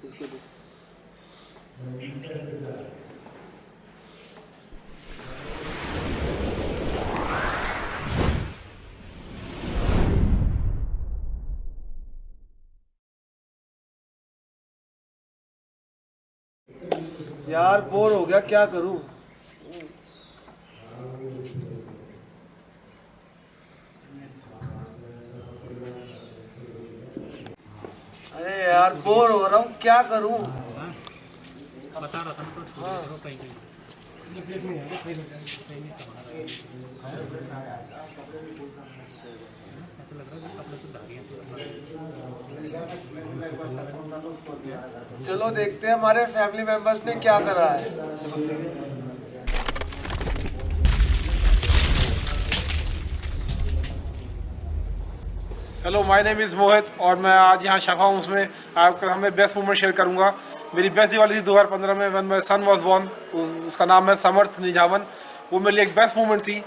इसको दो। यार बोर हो गया, क्या करूं। अरे यार बोर हो रहा हूँ, क्या करूं। बता रहा था ना तो हाँ कहीं कहीं चलो देखते हैं हमारे फैमिली मेंबर्स ने क्या करा है। हेलो, माय नेम इज़ मोहित और मैं आज यहाँ शफा हूँ। उसमें आपका हमें बेस्ट मोमेंट शेयर करूँगा। मेरी बेस्ट दिवाली थी 2015 में, when my son was born. उसका नाम है समर्थ निझावन। वो मेरे लिए एक बेस्ट मोमेंट थी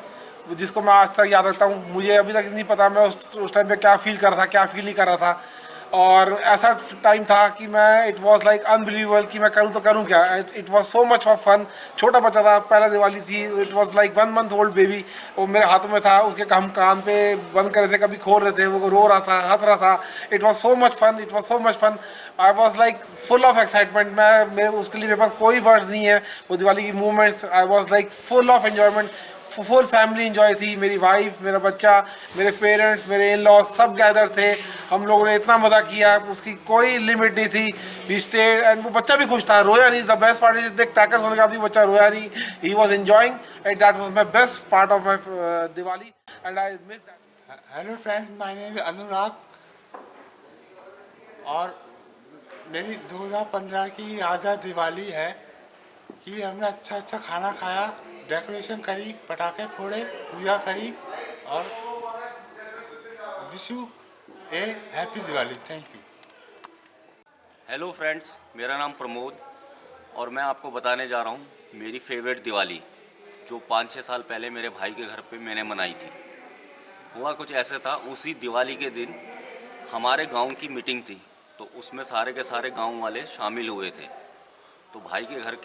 जिसको मैं आज तक याद रखता हूँ। मुझे अभी तक नहीं पता मैं उस टाइम पे क्या फील कर रहा था, क्या फील नहीं कर रहा था। और ऐसा टाइम था कि मैं इट वाज लाइक अनबिलीवेबल कि मैं करूँ तो करूँ क्या। It was so much of fun. छोटा बच्चा था, पहला दिवाली थी। It was like 1 month old baby. वो मेरे हाथों में था, उसके हम कान पे बंद कर रहे थे, कभी खोल रहे थे, वो रो रहा था, हंस रहा था। It was so much fun, it was so much fun. I was like full of excitement. मैं उसके लिए मेरे पास कोई वर्ड्स नहीं है। वो दिवाली की movements, I was like full of enjoyment. Full family enjoy थी। मेरी वाइफ, मेरा बच्चा, मेरे पेरेंट्स, मेरे इन लॉज सब गैदर थे। हम लोगों ने इतना मज़ा किया, उसकी कोई लिमिट नहीं थी। वी स्टेड एंड वो बच्चा भी खुश था, रोया नहीं। द बेस्ट पार्ट इज देख टैकर्स होने के बाद भी बच्चा रोया नहीं। He was enjoying and that was my best part of my Diwali and I miss that. Hello friends, my name Anurag और मेरी 2015 की आज़ाद दिवाली है कि हमने अच्छा अच्छा खाना खाया, डेकोरेशन करी, पटाखे फोड़े, पूजा करी और wish U A happy Diwali. Thank you. Hello friends, मेरा नाम प्रमोद और मैं आपको बताने जा रहा हूँ मेरी फेवरेट दिवाली जो 5-6 साल पहले मेरे भाई के घर पे मैंने मनाई थी। हुआ कुछ ऐसे था, उसी दिवाली के दिन हमारे गांव की मीटिंग थी, तो उसमें सारे के सारे गांव वाले शामिल हुए थे। तो भाई के घर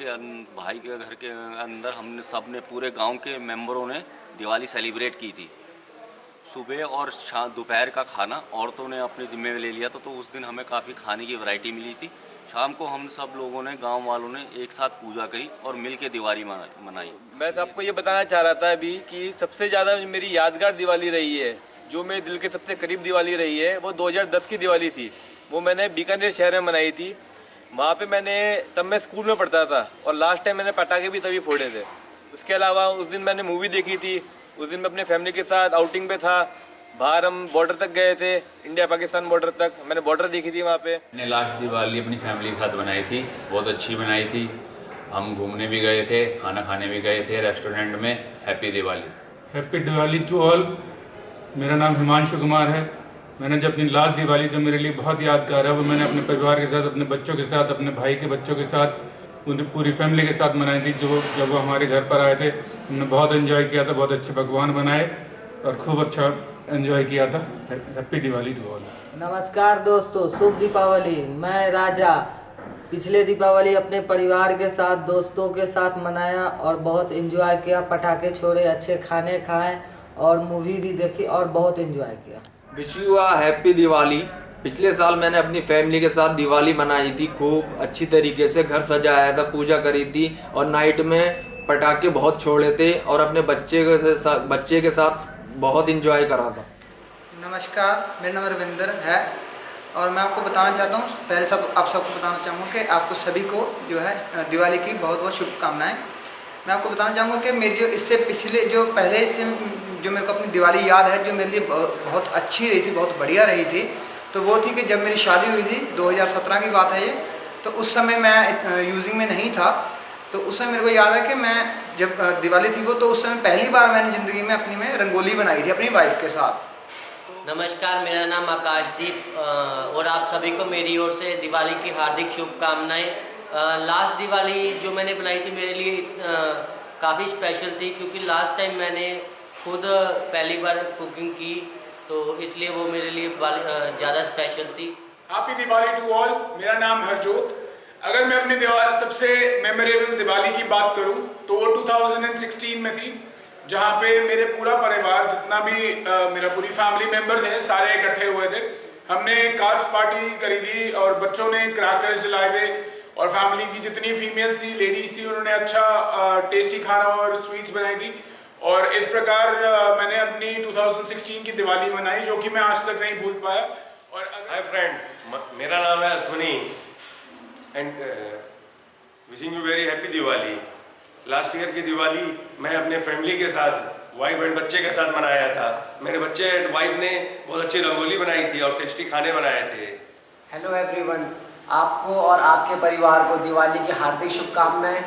के अंदर हमने सब ने, पूरे गांव के मेंबरों ने दिवाली सेलिब्रेट की थी। सुबह और दोपहर का खाना औरतों ने अपने ज़िम्मे में ले लिया था, तो उस दिन हमें काफ़ी खाने की वैरायटी मिली थी। शाम को हम सब लोगों ने, गांव वालों ने एक साथ पूजा करी और मिल के दिवाली मनाई। मैं आपको ये बताना चाह रहा था अभी कि सबसे ज़्यादा मेरी यादगार दिवाली रही है, जो मेरे दिल के सबसे करीब दिवाली रही है, वो 2010 की दिवाली थी। वो मैंने बीकानेर शहर में मनाई थी। वहाँ पे तब मैं स्कूल में पढ़ता था और लास्ट टाइम मैंने पटाखे भी तभी फोड़े थे। उसके अलावा उस दिन मैंने मूवी देखी थी। उस दिन मैं अपने फैमिली के साथ आउटिंग पे था। बाहर हम बॉर्डर तक गए थे, इंडिया पाकिस्तान बॉर्डर तक। मैंने बॉर्डर देखी थी वहाँ पे। मैंने लास्ट दिवाली अपनी फैमिली के साथ बनाई थी, बहुत अच्छी बनाई थी। हम घूमने भी गए थे, खाना खाने भी गए थे रेस्टोरेंट में। Happy Diwali. Happy Diwali to all. मेरा नाम हिमांशु कुमार है। मैंने जब अपनी लास्ट दिवाली, जो मेरे लिए बहुत यादगार है, वो मैंने अपने परिवार के साथ, अपने बच्चों के साथ, अपने भाई के बच्चों के साथ, पूरी फैमिली के साथ मनाई थी। जब वो हमारे घर पर आए थे, हमने बहुत एंजॉय किया था। बहुत अच्छे पकवान बनाए और खूब अच्छा एंजॉय किया था। Happy Diwali to all. नमस्कार दोस्तों, शुभ दीपावली। मैं राजा पिछले दीपावली अपने परिवार के साथ, दोस्तों के साथ मनाया और बहुत एंजॉय किया। पटाखे छोड़े, अच्छे खाने खाए और मूवी भी देखी और बहुत एंजॉय किया। Wish you a happy Diwali. पिछले साल मैंने अपनी फैमिली के साथ दिवाली मनाई थी, खूब अच्छी तरीके से घर सजाया था, पूजा करी थी और नाइट में पटाखे बहुत छोड़े थे और अपने बच्चे के साथ बहुत इंजॉय करा था। नमस्कार, मेरा नाम रविंदर है और मैं आपको बताना चाहता हूँ, पहले आप सबको बताना चाहूँगा कि आपको सभी को जो है दिवाली की बहुत बहुत शुभकामनाएं। मैं आपको बताना चाहूँगा कि मेरी जो इससे पिछले जो मेरे को अपनी दिवाली याद है, जो मेरे लिए बहुत अच्छी रही थी, बहुत बढ़िया रही थी, तो वो थी कि जब मेरी शादी हुई थी, 2017 की बात है ये। तो उस समय मैं यूजिंग में नहीं था। तो उस समय मेरे को याद है कि मैं जब दिवाली थी वो, तो उस समय पहली बार मैंने ज़िंदगी में अपनी में रंगोली बनाई थी अपनी वाइफ के साथ। नमस्कार, मेरा नाम आकाशदीप और आप सभी को मेरी ओर से दिवाली की हार्दिक शुभकामनाएं। लास्ट दिवाली जो मैंने बनाई थी मेरे लिए काफ़ी स्पेशल थी, क्योंकि लास्ट टाइम मैंने खुद पहली बार कुकिंग की। तो इसलिए वो मेरे लिए ज़्यादा स्पेशल थी। Happy Diwali to all. मेरा नाम हरजोत। अगर मैं अपनी सबसे मेमोरेबल दिवाली की बात करूं तो वो 2016 में थी, जहां पे मेरे पूरा परिवार, जितना भी मेरा पूरी फैमिली मेंबर्स हैं, सारे इकट्ठे हुए थे। हमने कार्ड्स पार्टी करी थी और बच्चों ने क्रैकर्स जलाए थे और फैमिली की जितनी फीमेल्स थी, लेडीज़ थी, उन्होंने अच्छा टेस्टी खाना और स्वीट्स बनाई थी। और इस प्रकार मैंने अपनी 2016 की दिवाली मनाई, जो कि मैं आज तक नहीं भूल पाया। और हाय फ्रेंड, मेरा नाम है Ashwani and wishing you very happy Diwali. Last year की दिवाली मैं अपने फैमिली के साथ, वाइफ एंड बच्चे के साथ मनाया था। मेरे बच्चे एंड वाइफ ने बहुत अच्छी रंगोली बनाई थी और टेस्टी खाने बनाए थे। हेलो एवरीवन, आपको और आपके परिवार को दिवाली की हार्दिक शुभकामनाएं।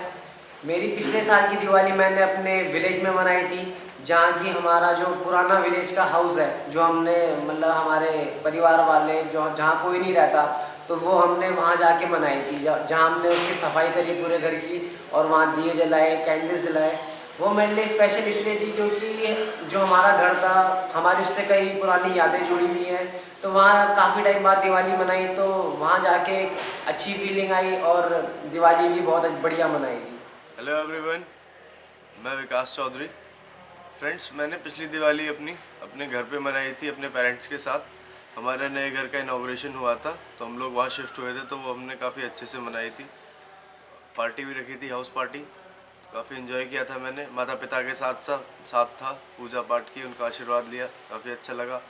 मेरी पिछले साल की दिवाली मैंने अपने विलेज में मनाई थी, जहाँ की हमारा जो पुराना विलेज का हाउस है, जो हमने मतलब हमारे परिवार वाले जो जहाँ कोई नहीं रहता, तो वो हमने वहाँ जाके मनाई थी, जहाँ हमने उसकी सफाई करी पूरे घर की और वहाँ दिए जलाए, कैंडल्स जलाए। वो मेरे लिए स्पेशल इसलिए थी क्योंकि जो हमारा घर था, हमारी उससे कई पुरानी यादें जुड़ी हुई हैं, तो वहाँ काफ़ी टाइम बाद दिवाली मनाई, तो वहाँ जाके अच्छी फीलिंग आई और दिवाली भी बहुत बढ़िया मनाई थी। हेलो एवरीवन, मैं विकास चौधरी। फ्रेंड्स, मैंने पिछली दिवाली अपने घर पे मनाई थी अपने पेरेंट्स के साथ। हमारे नए घर का इनॉग्रेशन हुआ था, तो हम लोग वहाँ शिफ्ट हुए थे, तो वो हमने काफ़ी अच्छे से मनाई थी। पार्टी भी रखी थी, हाउस पार्टी। काफ़ी इन्जॉय किया था मैंने, माता पिता के साथ था, पूजा पाठ की, उनका आशीर्वाद लिया, काफ़ी अच्छा लगा।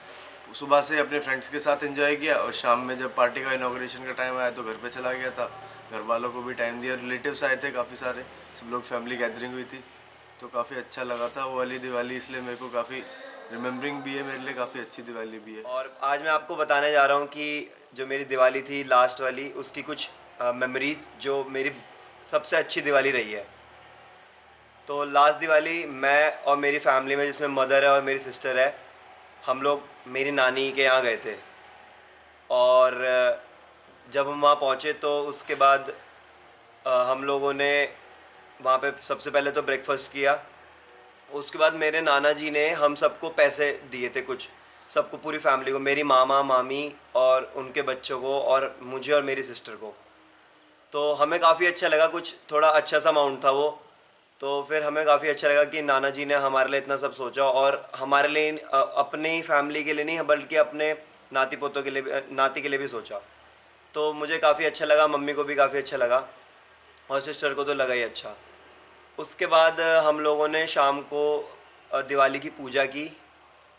सुबह से अपने फ्रेंड्स के साथ एंजॉय किया और शाम में जब पार्टी का इनॉग्रेशन का टाइम आया तो घर पे चला गया था। घर वालों को भी टाइम दिया, रिलेटिव्स आए थे काफ़ी सारे, सब लोग फैमिली गैदरिंग हुई थी, तो काफ़ी अच्छा लगा था वो वाली दिवाली। इसलिए मेरे को काफ़ी रिमेम्बरिंग भी है, मेरे लिए काफ़ी अच्छी दिवाली भी है। और आज मैं आपको बताने जा रहा हूँ कि जो मेरी दिवाली थी लास्ट वाली, उसकी कुछ मेमोरीज़ जो मेरी सबसे अच्छी दिवाली रही है। तो लास्ट दिवाली मैं और मेरी फैमिली में, जिसमें मदर है और मेरी सिस्टर है, हम लोग मेरी नानी के यहाँ गए थे। और जब हम वहाँ पहुँचे तो उसके बाद हम लोगों ने वहाँ पे सबसे पहले तो ब्रेकफास्ट किया। उसके बाद मेरे नाना जी ने हम सबको पैसे दिए थे, कुछ सबको, पूरी फैमिली को, मेरी मामा मामी और उनके बच्चों को और मुझे और मेरी सिस्टर को। तो हमें काफ़ी अच्छा लगा, कुछ थोड़ा अच्छा सा अमाउंट था वो, तो फिर हमें काफ़ी अच्छा लगा कि नाना जी ने हमारे लिए इतना सब सोचा, और हमारे लिए अपनी फैमिली के लिए नहीं बल्कि अपने नाती पोतों के लिए, नाती के लिए भी सोचा। तो मुझे काफ़ी अच्छा लगा, मम्मी को भी काफ़ी अच्छा लगा और सिस्टर को तो लगा ही अच्छा। उसके बाद हम लोगों ने शाम को दिवाली की पूजा की,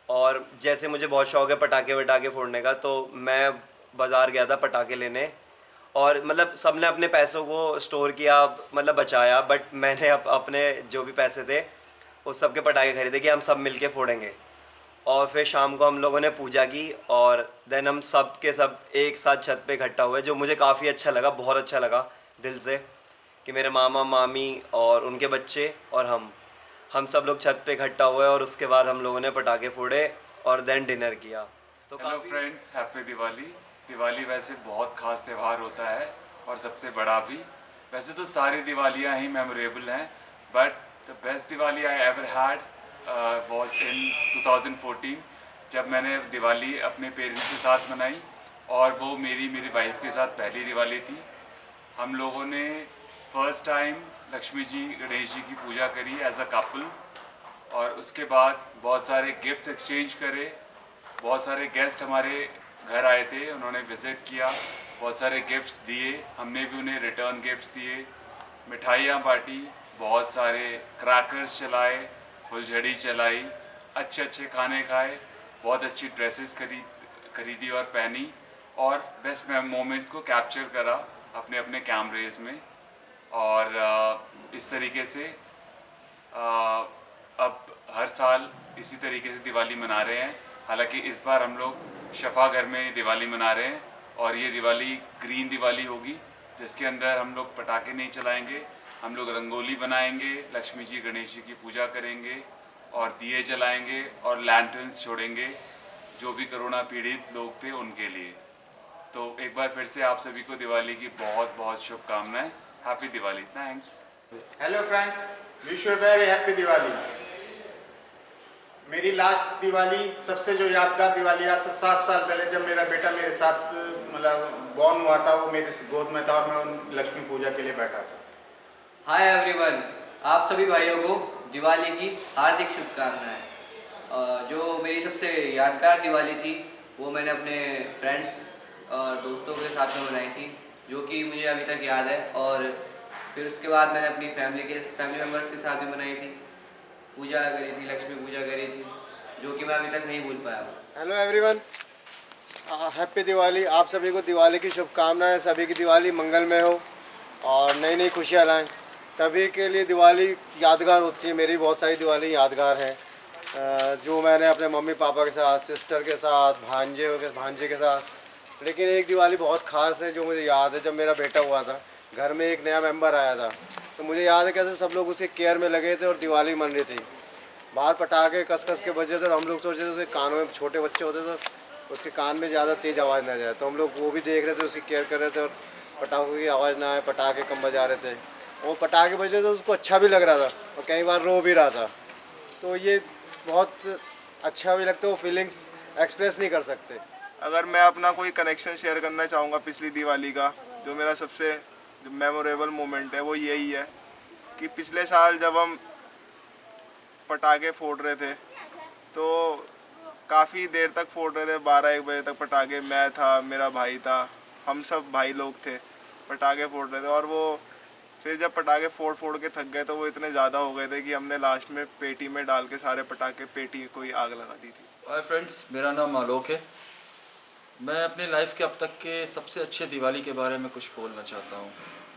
और जैसे मुझे बहुत शौक़ है पटाखे वटाखे फोड़ने का, तो मैं बाज़ार गया था पटाखे लेने, और मतलब सब ने अपने पैसों को स्टोर किया, मतलब बचाया, बट मैंने अपने जो भी पैसे थे उस सब के पटाखे खरीदे कि हम सब मिलके फोड़ेंगे। और फिर शाम को हम लोगों ने पूजा की और देन हम सब के सब एक साथ छत पे इकट्ठा हुए, जो मुझे काफ़ी अच्छा लगा, बहुत अच्छा लगा दिल से, कि मेरे मामा मामी और उनके बच्चे और हम सब लोग छत पे इकट्ठा हुए, और उसके बाद हम लोगों ने पटाखे फोड़े और देन डिनर किया। तो hello friends, happy Diwali. Diwali वैसे बहुत ख़ास त्यौहार होता है और सबसे बड़ा भी। वैसे तो सारी दिवालियाँ ही मेमोरेबल हैं, but the best Diwali I ever had was in 2014, जब मैंने दिवाली अपने पेरेंट्स के साथ मनाई, और वो मेरी वाइफ के साथ पहली दिवाली थी। हम लोगों ने फर्स्ट टाइम लक्ष्मी जी गणेश जी की पूजा करी एज अ कपल, और उसके बाद बहुत सारे गिफ्ट्स एक्सचेंज करे। बहुत सारे गेस्ट हमारे घर आए थे, उन्होंने विज़िट किया, बहुत सारे गिफ्ट्स दिए, हमने भी उन्हें रिटर्न गिफ्ट्स दिए, मिठाइयाँ बांटी, बहुत सारे क्रैकर्स चलाए, फुलझड़ी चलाई, अच्छे अच्छे खाने खाए, बहुत अच्छी ड्रेसेस खरीदी और पहनी, और बेस्ट मोमेंट्स को कैप्चर करा अपने अपने कैमरेज में। और इस तरीके से अब हर साल इसी तरीके से दिवाली मना रहे हैं। हालांकि इस बार हम लोग शफा घर में दिवाली मना रहे हैं, और ये दिवाली ग्रीन दिवाली होगी, जिसके अंदर हम लोग पटाखे नहीं चलाएंगे, हम लोग रंगोली बनाएंगे, लक्ष्मी जी गणेश जी की पूजा करेंगे और दिए जलाएंगे और लैंटर्न्स छोड़ेंगे, जो भी कोरोना पीड़ित लोग थे उनके लिए। तो एक बार फिर से आप सभी को दिवाली की बहुत बहुत शुभकामनाएं। Happy Diwali, thanks. Hello friends, wish you very happy Diwali. मेरी लास्ट दिवाली सबसे जो यादगार दिवाली आज से 7 साल पहले जब मेरा बेटा मेरे साथ मतलब बॉर्न हुआ था, वो मेरे गोद में था और मैं उन लक्ष्मी पूजा के लिए बैठा था। हाय एवरीवन, आप सभी भाइयों को दिवाली की हार्दिक शुभकामनाएं। जो मेरी सबसे यादगार दिवाली थी वो मैंने अपने फ्रेंड्स और दोस्तों के साथ में मनाई थी, जो कि मुझे अभी तक याद है। और फिर उसके बाद मैंने अपनी फैमिली मेम्बर्स के साथ भी मनाई थी, पूजा करी थी, लक्ष्मी पूजा करी थी, जो कि मैं अभी तक नहीं भूल पाया हूँ। Hello everyone, happy Diwali. आप सभी को दिवाली की शुभकामनाएं। सभी की दिवाली मंगलमय हो और नई नई खुशियाँ लाएं। सभी के लिए दिवाली यादगार होती है। मेरी बहुत सारी दिवाली यादगार हैं, जो मैंने अपने मम्मी पापा के साथ, सिस्टर के साथ, भांजे के साथ। लेकिन एक दिवाली बहुत ख़ास है जो मुझे याद है। जब मेरा बेटा हुआ था, घर में एक नया मेंबर आया था, तो मुझे याद है कैसे सब लोग उसके केयर में लगे थे और दिवाली मन रही थी। बाहर पटाखे कस के बजे थे और हम लोग सोच रहे थे उसके कानों में, छोटे बच्चे होते तो उसके कान में ज़्यादा तेज़ आवाज़ ना जाए, तो हम लोग वो भी देख रहे थे, उसकी केयर कर रहे थे और पटाखों की आवाज़ ना आए, पटाखे कम बजा रहे थे। वो पटाखे बजे तो उसको अच्छा भी लग रहा था और कई बार रो भी रहा था। तो ये बहुत अच्छा भी लगता है, वो फीलिंग्स एक्सप्रेस नहीं कर सकते। अगर मैं अपना कोई कनेक्शन शेयर करना चाहूँगा पिछली दिवाली का, जो मेरा सबसे मेमोरेबल मोमेंट है वो यही है कि पिछले साल जब हम पटाखे फोड़ रहे थे तो काफ़ी देर तक फोड़ रहे थे, 12-1 बजे तक पटाखे। मैं था, मेरा भाई था, हम सब भाई लोग थे, पटाखे फोड़ रहे थे। और वो फिर जब पटाखे फोड़ के थक गए तो वो इतने ज़्यादा हो गए थे कि हमने लास्ट में पेटी में डाल के सारे पटाखे पेटी को ही आग लगा दी थी। हाय फ्रेंड्स, मेरा नाम आलोक है। मैं अपनी लाइफ के अब तक के सबसे अच्छे दिवाली के बारे में कुछ बोलना चाहता हूँ।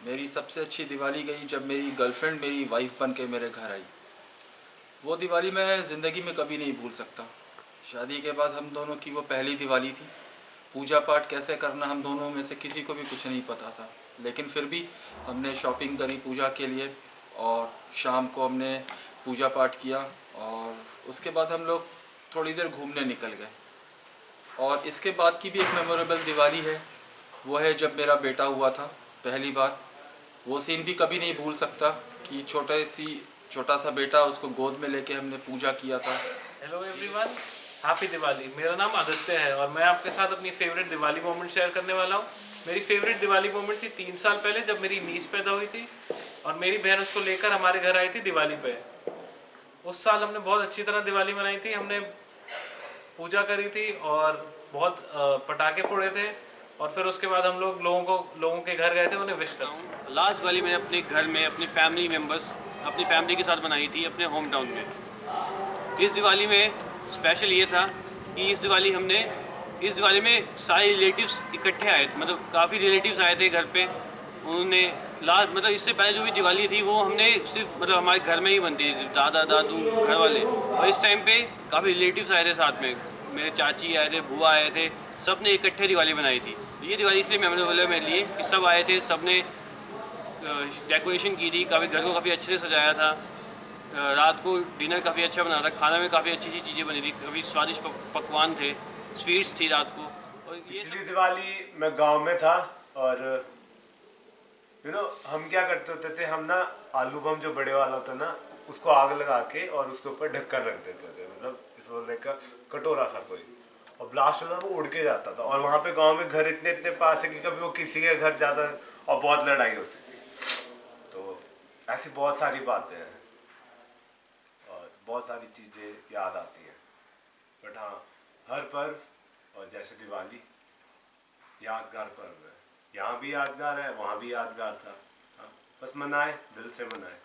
मेरी सबसे अच्छी दिवाली गई जब मेरी गर्लफ्रेंड मेरी वाइफ बन के मेरे घर आई। वो दिवाली मैं ज़िंदगी में कभी नहीं भूल सकता। शादी के बाद हम दोनों की वो पहली दिवाली थी। पूजा पाठ कैसे करना हम दोनों में से किसी को भी कुछ नहीं पता था, लेकिन फिर भी हमने शॉपिंग करी पूजा के लिए और शाम को हमने पूजा पाठ किया और उसके बाद हम लोग थोड़ी देर घूमने निकल गए। और इसके बाद की भी एक मेमोरेबल दिवाली है, वो है जब मेरा बेटा हुआ था पहली बार। वो सीन भी कभी नहीं भूल सकता कि छोटा सा बेटा, उसको गोद में लेके हमने पूजा किया था। Hello everyone, happy Diwali. मेरा नाम आदित्य है और मैं आपके साथ अपनी फेवरेट दिवाली मोमेंट शेयर करने वाला हूँ। मेरी फेवरेट दिवाली मोमेंट थी 3 साल पहले जब मेरी नीस पैदा हुई थी और मेरी बहन उसको लेकर हमारे घर आई थी दिवाली पे। उस साल हमने बहुत अच्छी तरह दिवाली मनाई थी। हमने पूजा करी थी और बहुत पटाखे फोड़े थे और फिर उसके बाद हम लोगों के घर गए थे उन्हें विश कर। लास्ट दिवाली मैंने अपने घर में अपनी फैमिली के साथ बनाई थी अपने होम टाउन में। इस दिवाली में स्पेशल ये था कि इस दिवाली में सारे रिलेटिव्स इकट्ठे आए थे, मतलब काफ़ी रिलेटिव्स आए थे घर पे। उन्होंने इससे पहले जो भी दिवाली थी वो हमने सिर्फ हमारे घर में ही बनती थी, दादा दादू घर वाले। और इस टाइम पे काफ़ी रिलेटिव्स आए थे साथ में, मेरे चाची आए थे, बुआ आए थे, सब ने इकट्ठे दिवाली बनाई थी। ये दिवाली इसलिए मेमोरेबल है मेरे लिए कि सब आए थे, सब ने डेकोरेशन की थी, घर को काफ़ी अच्छे से सजाया था। रात को डिनर काफ़ी अच्छा बना था, खाना में काफ़ी अच्छी चीज़ें बनी थी, काफ़ी स्वादिष्ट पकवान थे, स्वीट्स थी रात को। और पिछली दिवाली मैं गांव में था और हम क्या करते होते थे, हम ना आलू बम जो बड़े वाला होता ना उसको आग लगा के और उसके ऊपर ढक्कन रख देते थे, मतलब कटोरा था कोई, और ब्लास्ट होता वो उड़ के जाता था। और वहाँ पे गांव में घर इतने पास है कि कभी वो किसी के घर जाता और बहुत लड़ाई होती थी। तो ऐसी बहुत सारी बातें हैं और बहुत सारी चीज़ें याद आती हैं। बट हाँ, हर पर्व और जैसे दिवाली यादगार पर्व है, यहाँ भी यादगार है, वहाँ भी यादगार था। हाँ, बस मनाएं, दिल से मनाएं।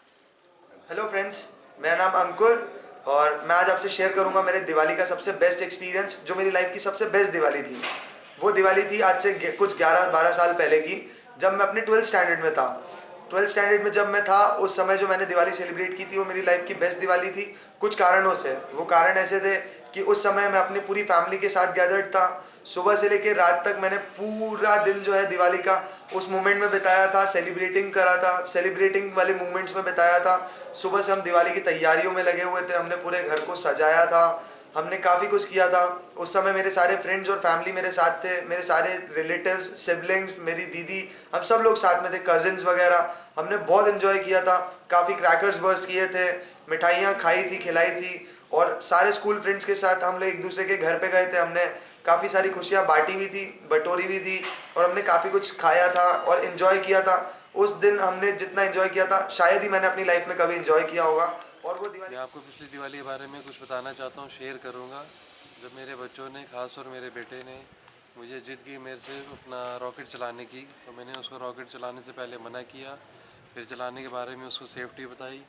हेलो फ्रेंड्स, मेरा नाम अंकुर और मैं आज आपसे शेयर करूंगा मेरे दिवाली का सबसे बेस्ट एक्सपीरियंस, जो मेरी लाइफ की सबसे बेस्ट दिवाली थी। वो दिवाली थी आज से कुछ 11-12 साल पहले की, जब मैं अपने 12th स्टैंडर्ड में था। 12th स्टैंडर्ड में जब मैं था, उस समय जो मैंने दिवाली सेलिब्रेट की थी वो मेरी लाइफ की बेस्ट दिवाली थी, कुछ कारणों से। वो कारण ऐसे थे कि उस समय मैं अपनी पूरी फैमिली के साथ गैदर्ड था। सुबह से लेकर रात तक मैंने पूरा दिन जो है दिवाली का उस मोमेंट में बिताया था, सेलिब्रेटिंग करा था, सेलिब्रेटिंग वाले मोमेंट्स में बिताया था। सुबह से हम दिवाली की तैयारियों में लगे हुए थे, हमने पूरे घर को सजाया था, हमने काफ़ी कुछ किया था। उस समय मेरे सारे फ्रेंड्स और फैमिली मेरे साथ थे, मेरे सारे रिलेटिव्स, सिबलिंग्स, मेरी दीदी, हम सब लोग साथ में थे, कजिन्स वगैरह। हमने बहुत इन्जॉय किया था, काफ़ी क्रैकर्स बर्स्ट किए थे, मिठाइयाँ खाई थी, खिलाई थी और सारे स्कूल फ्रेंड्स के साथ हम लोग एक दूसरे के घर पे गए थे। हमने काफ़ी सारी खुशियाँ बांटी भी थी, बटोरी भी थी और हमने काफ़ी कुछ खाया था और इन्जॉय किया था। उस दिन हमने जितना इन्जॉय किया था शायद ही मैंने अपनी लाइफ में कभी इन्जॉय किया होगा। और वो दिवाली, मैं आपको पिछली दिवाली के बारे में कुछ बताना चाहता हूँ, शेयर करूँगा। जब मेरे बच्चों ने, खास और मेरे बेटे ने मुझे जिद की मेरे से अपना रॉकेट चलाने की, तो मैंने उसको रॉकेट चलाने से पहले मना किया, फिर चलाने के बारे में उसको सेफ्टी बताई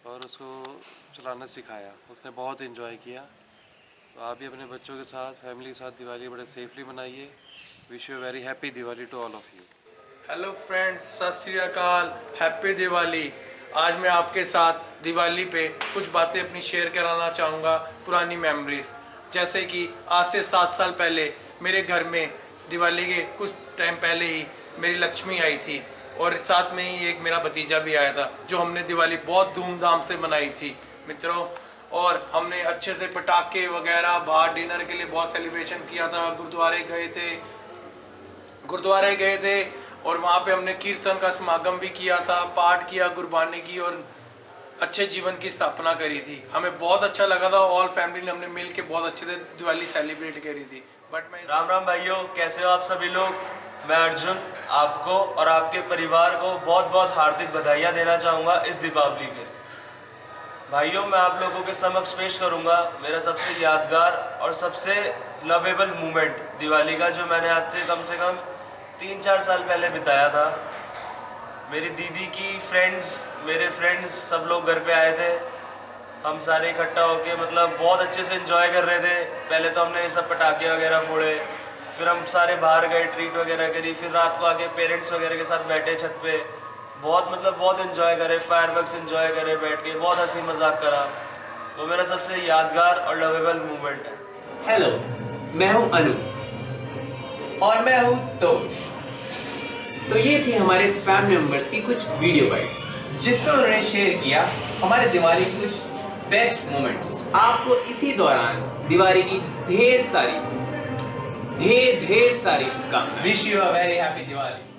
और उसको चलाना सिखाया। उसने बहुत इन्जॉय किया। तो आप भी अपने बच्चों के साथ, फैमिली के साथ दिवाली बड़े सेफली मनाइए। Wish you very happy Diwali to all of you. Hello friends, Sat Shri अकाल, हैप्पी दिवाली। आज मैं आपके साथ दिवाली पे कुछ बातें अपनी शेयर कराना चाहूँगा, पुरानी मेमोरीज। जैसे कि आज से 7 साल पहले मेरे घर में दिवाली के कुछ टाइम पहले ही मेरी लक्ष्मी आई थी और साथ में ही एक मेरा भतीजा भी आया था, जो हमने दिवाली बहुत धूमधाम से मनाई थी मित्रों। और हमने अच्छे से पटाखे वगैरह, बाहर डिनर के लिए बहुत सेलिब्रेशन किया था। गुरुद्वारे गए थे और वहाँ पे हमने कीर्तन का समागम भी किया था, पाठ किया गुरबानी की और अच्छे जीवन की स्थापना करी थी। हमें बहुत अच्छा लगा था। ऑल फैमिली ने हमने मिल के बहुत अच्छे से दिवाली सेलिब्रेट करी थी। बट मैं राम राम भाइयों, कैसे हो आप सभी लोग। मैं अर्जुन आपको और आपके परिवार को बहुत बहुत हार्दिक बधाइयाँ देना चाहूँगा इस दीपावली पे। भाइयों, मैं आप लोगों के समक्ष पेश करूँगा मेरा सबसे यादगार और सबसे लवेबल मोमेंट दिवाली का, जो मैंने आज से कम 3-4 साल पहले बिताया था। मेरी दीदी की फ्रेंड्स, मेरे फ्रेंड्स सब लोग घर पे आए थे। हम सारे इकट्ठा होके मतलब बहुत अच्छे से एंजॉय कर रहे थे। पहले तो हमने ये सब पटाखे वगैरह फोड़े, फिर हम सारे बाहर गए, ट्रीट वगैरह करी, फिर रात को आके पेरेंट्स वगैरह के साथ बैठे छत पे, बहुत एंजॉय करे, फायरवर्क्स एंजॉय करे बैठ के, बहुत हंसी मजाक करा। वो मेरा सबसे यादगार और लवेबल मोमेंट है। हेलो, मैं हूं अनु और मैं हूं तोश। तो ये थी हमारे फैमिली मेंबर्स की कुछ वीडियो बाइट्स, जिसमें उन्होंने शेयर किया हमारे दिवाली की कुछ बेस्ट मोमेंट्स। आपको इसी दौरान दिवाली की ढेर सारी शुभकामनाएं। Wish you a very happy Diwali.